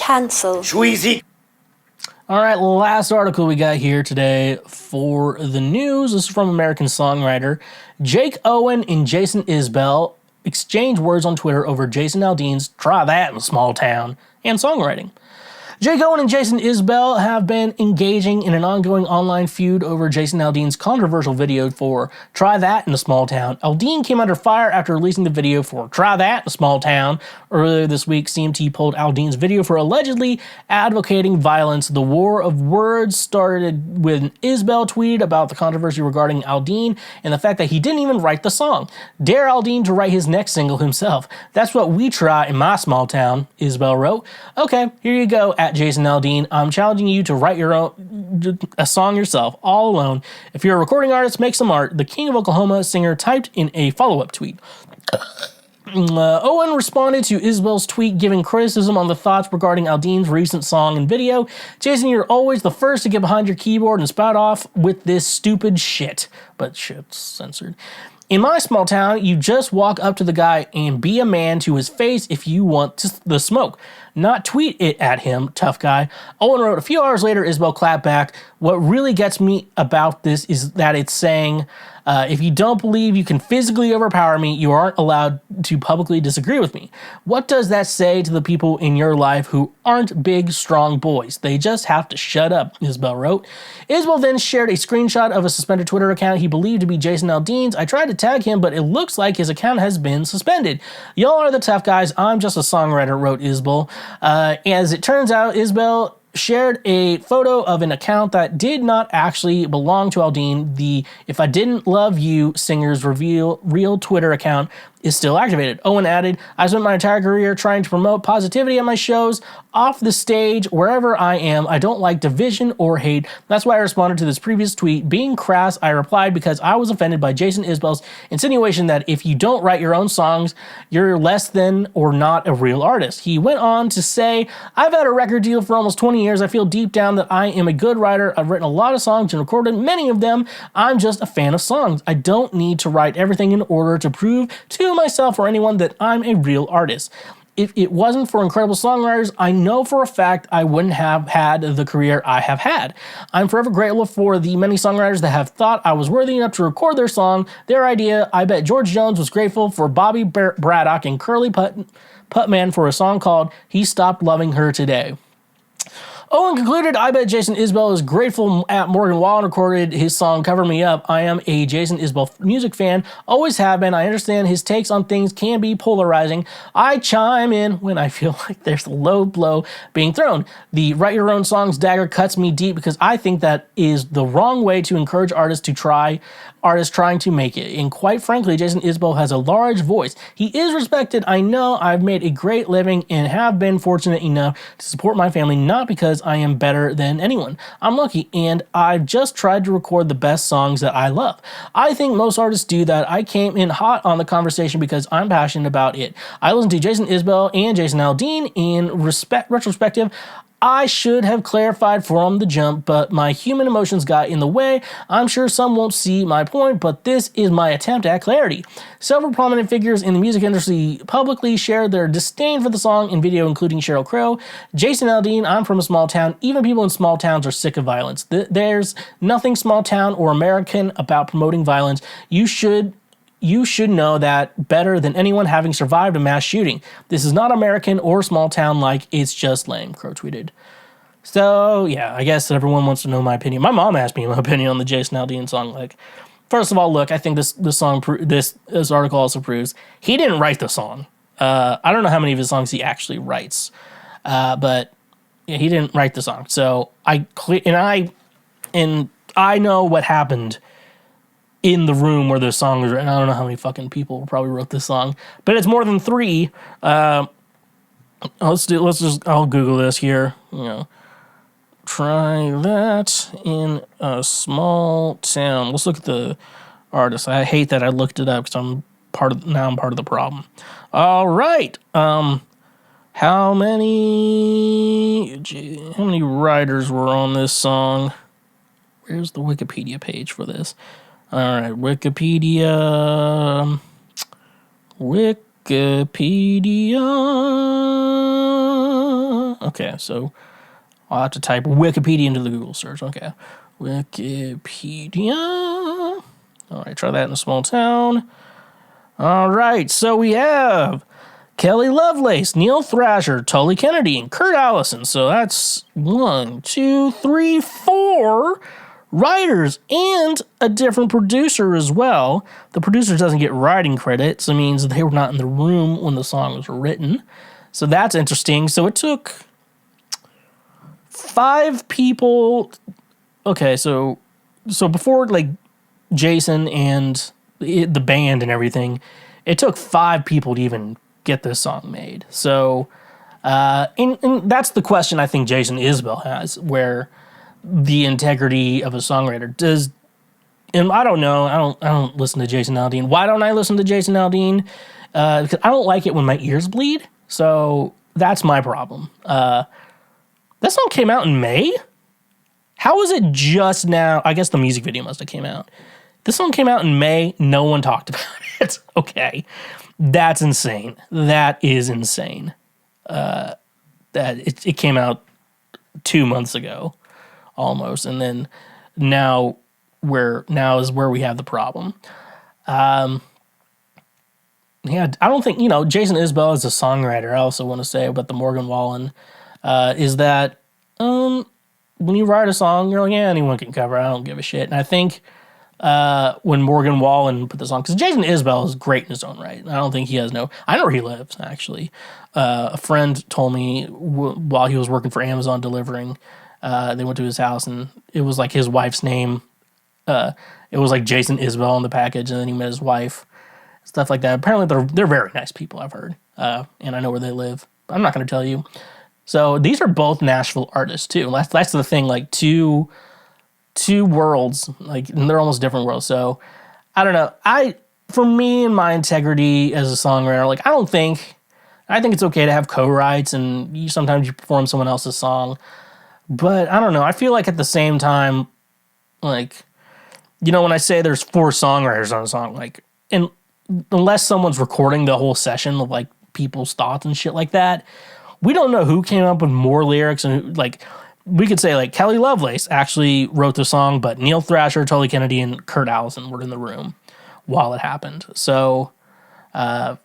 Cancel. Schweezy. All right, last article we got here today for the news. This is from American songwriter Jake Owen and Jason Isbell exchange words on Twitter over Jason Aldean's Try That in a Small Town and songwriting. Jake Owen and Jason Isbell have been engaging in an ongoing online feud over Jason Aldean's controversial video for Try That in a Small Town. Aldean came under fire after releasing the video for Try That in a Small Town. Earlier this week, CMT pulled Aldean's video for allegedly advocating violence. The war of words started when Isbell tweeted about the controversy regarding Aldean and the fact that he didn't even write the song. Dare Aldean to write his next single himself. That's what we try in my small town, Isbell wrote. Okay, here you go, at Jason Aldean. I'm challenging you to write a song yourself, all alone. If you're a recording artist, make some art. The King of Oklahoma singer typed in a follow-up tweet. Owen responded to Isbell's tweet, giving criticism on the thoughts regarding Aldean's recent song and video. Jason, you're always the first to get behind your keyboard and spout off with this stupid shit. But shit's censored. In my small town, you just walk up to the guy and be a man to his face if you want the smoke. Not tweet it at him, tough guy. Owen wrote, a few hours later, Isbell clapped back. What really gets me about this is that it's saying, if you don't believe you can physically overpower me, you aren't allowed to publicly disagree with me. What does that say to the people in your life who aren't big, strong boys? They just have to shut up, Isbell wrote. Isbell then shared a screenshot of a suspended Twitter account he believed to be Jason Aldean's. I tried to tag him, but it looks like his account has been suspended. Y'all are the tough guys. I'm just a songwriter, wrote Isbell. As it turns out, Isbell shared a photo of an account that did not actually belong to Aldean. The If I Didn't Love You singer's real Twitter account is still activated. Owen added, I spent my entire career trying to promote positivity at my shows, off the stage, wherever I am. I don't like division or hate. That's why I responded to this previous tweet. Being crass, I replied because I was offended by Jason Isbell's insinuation that if you don't write your own songs, you're less than or not a real artist. He went on to say, I've had a record deal for almost 20 years. I feel deep down that I am a good writer. I've written a lot of songs and recorded many of them. I'm just a fan of songs. I don't need to write everything in order to prove to myself or anyone that I'm a real artist. If it wasn't for incredible songwriters, I know for a fact I wouldn't have had the career I have had. I'm forever grateful for the many songwriters that have thought I was worthy enough to record their song, their idea. I bet George Jones was grateful for Bobby Braddock and Curly Putman for a song called He Stopped Loving Her Today. Owen concluded, I bet Jason Isbell is grateful at Morgan Wallen recorded his song Cover Me Up. I am a Jason Isbell music fan, always have been. I understand his takes on things can be polarizing. I chime in when I feel like there's a low blow being thrown. The write your own songs dagger cuts me deep because I think that is the wrong way to encourage artists trying to make it. And quite frankly, Jason Isbell has a large voice. He is respected. I know I've made a great living and have been fortunate enough to support my family, not because I am better than anyone. I'm lucky, and I've just tried to record the best songs that I love. I think most artists do that. I came in hot on the conversation because I'm passionate about it. I listened to Jason Isbell and Jason Aldean in retrospective. I should have clarified from the jump, but my human emotions got in the way. I'm sure some won't see my point, but this is my attempt at clarity. Several prominent figures in the music industry publicly shared their disdain for the song and video, including Sheryl Crow, Jason Aldean. I'm from a small town. Even people in small towns are sick of violence. There's nothing small town or American about promoting violence. You should know that better than anyone, having survived a mass shooting. This is not American or small town like, it's just lame, Crow tweeted. So, yeah, I guess everyone wants to know my opinion. My mom asked me my opinion on the Jason Aldean song. Like, first of all, look, I think this article also proves he didn't write the song. I don't know how many of his songs he actually writes, but yeah, he didn't write the song. So I know what happened in the room where the song was written. I don't know how many fucking people probably wrote this song, but it's more than 3. I'll Google this here. Try that in a small town. Let's look at the artist. I hate that I looked it up because I'm part of the problem. All right. How many writers were on this song? Where's the Wikipedia page for this? All right, Wikipedia. Okay, so I'll have to type Wikipedia into the Google search. Okay. Wikipedia. All right, try that in a small town. All right, so we have Kelly Lovelace, Neil Thrasher, Tully Kennedy, and Kurt Allison. So that's 1, 2, 3, 4 writers and a different producer as well. The producer doesn't get writing credit, so it means they were not in the room when the song was written. So that's interesting. So it took 5 people. Okay, so before like Jason and the band and everything, it took 5 people to even get this song made. So, and that's the question I think Jason Isbell has, where the integrity of a songwriter does. And I don't know. I don't listen to Jason Aldean. Why don't I listen to Jason Aldean? Because I don't like it when my ears bleed. So that's my problem. That song came out in May. How is it just now? I guess the music video must have came out. This song came out in May. No one talked about it. Okay. That's insane. That is insane. That it came out 2 months ago almost. And then now is where we have the problem. Yeah, I don't think, Jason Isbell is a songwriter. I also want to say about the Morgan Wallen is that when you write a song, you're like, yeah, anyone can cover it. I don't give a shit. And I think when Morgan Wallen put this on, because Jason Isbell is great in his own right. I don't think he has I know where he lives, actually. A friend told me while he was working for Amazon delivering, they went to his house, and it was like his wife's name. It was like Jason Isbell on the package, and then he met his wife, stuff like that. Apparently, they're very nice people, I've heard, and I know where they live. I'm not going to tell you. So these are both Nashville artists too. That's the thing. Like two worlds, like, and they're almost different worlds. So I don't know. For me and my integrity as a songwriter, like I think it's okay to have co-writes, and sometimes you perform someone else's song. But I don't know. I feel like at the same time, like, when I say there's 4 songwriters on a song, like, and unless someone's recording the whole session of like people's thoughts and shit like that, we don't know who came up with more lyrics, and who, like, we could say like Kelly Lovelace actually wrote the song, but Neil Thrasher, Tully Kennedy, and Kurt Allison were in the room while it happened. So, so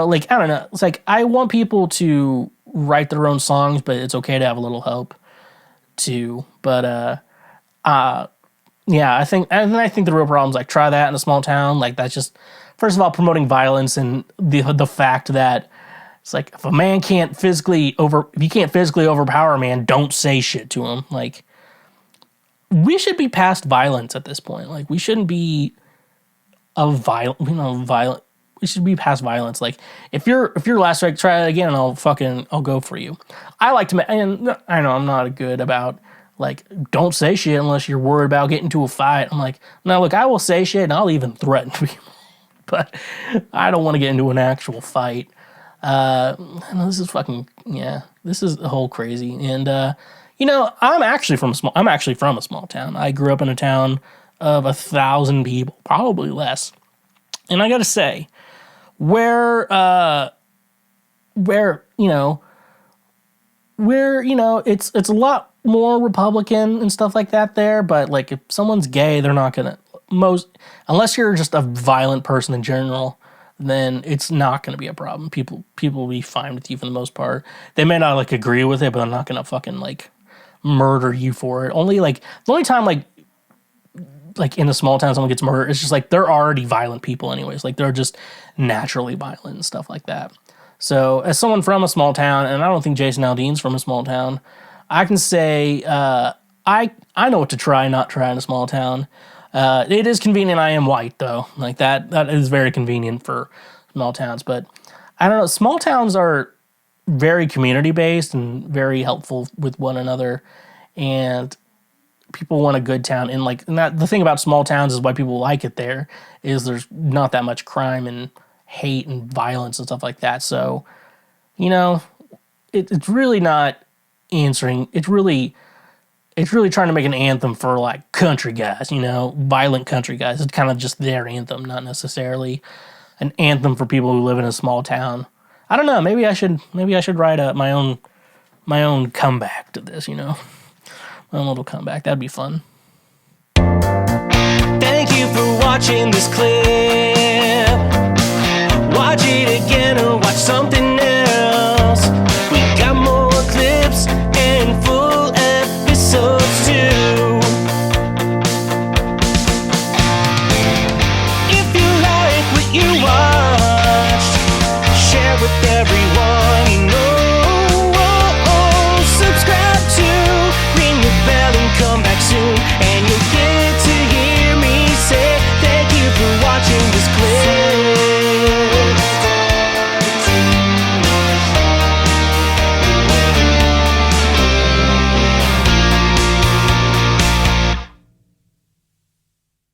like, I don't know. It's like, I want people to write their own songs, but it's okay to have a little help too. But, yeah, I think the real problem is like, try that in a small town. Like, that's just, first of all, promoting violence, and the fact that it's like, if a man can't physically overpower a man, don't say shit to him. Like, we should be past violence at this point. Like, we shouldn't be violent. We should be past violence. Like, if you're last strike, try it again, and I'll go for you. I like to, and I know I'm not good about, like, don't say shit unless you're worried about getting into a fight. I'm like, no, look, I will say shit, and I'll even threaten people, but I don't want to get into an actual fight. This is this is a whole crazy. And, I'm actually from a small town. I grew up in a town of 1,000 people, probably less. And I gotta say, where it's a lot more Republican and stuff like that there, but like, if someone's gay, they're not gonna, unless you're just a violent person in general, then it's not going to be a problem. People will be fine with you for the most part. They may not like agree with it, but I'm not going to fucking like murder you for it. The only time like in a small town someone gets murdered, it's just like they're already violent people anyways. Like, they're just naturally violent and stuff like that. So as someone from a small town, and I don't think Jason Aldean's from a small town, I can say I know what to try and not try in a small town. It is convenient I am white, though. Like, that is very convenient for small towns. But I don't know. Small towns are very community-based and very helpful with one another. And people want a good town. And, like, the thing about small towns is why people like it there is there's not that much crime and hate and violence and stuff like that. So, it's really not answering. It's really trying to make an anthem for, like, country guys, violent country guys. It's kind of just their anthem, not necessarily an anthem for people who live in a small town. I don't know. Maybe I should write my own my own comeback to this, you know? My own little comeback. That'd be fun. Thank you for watching this clip. Watch it again or watch something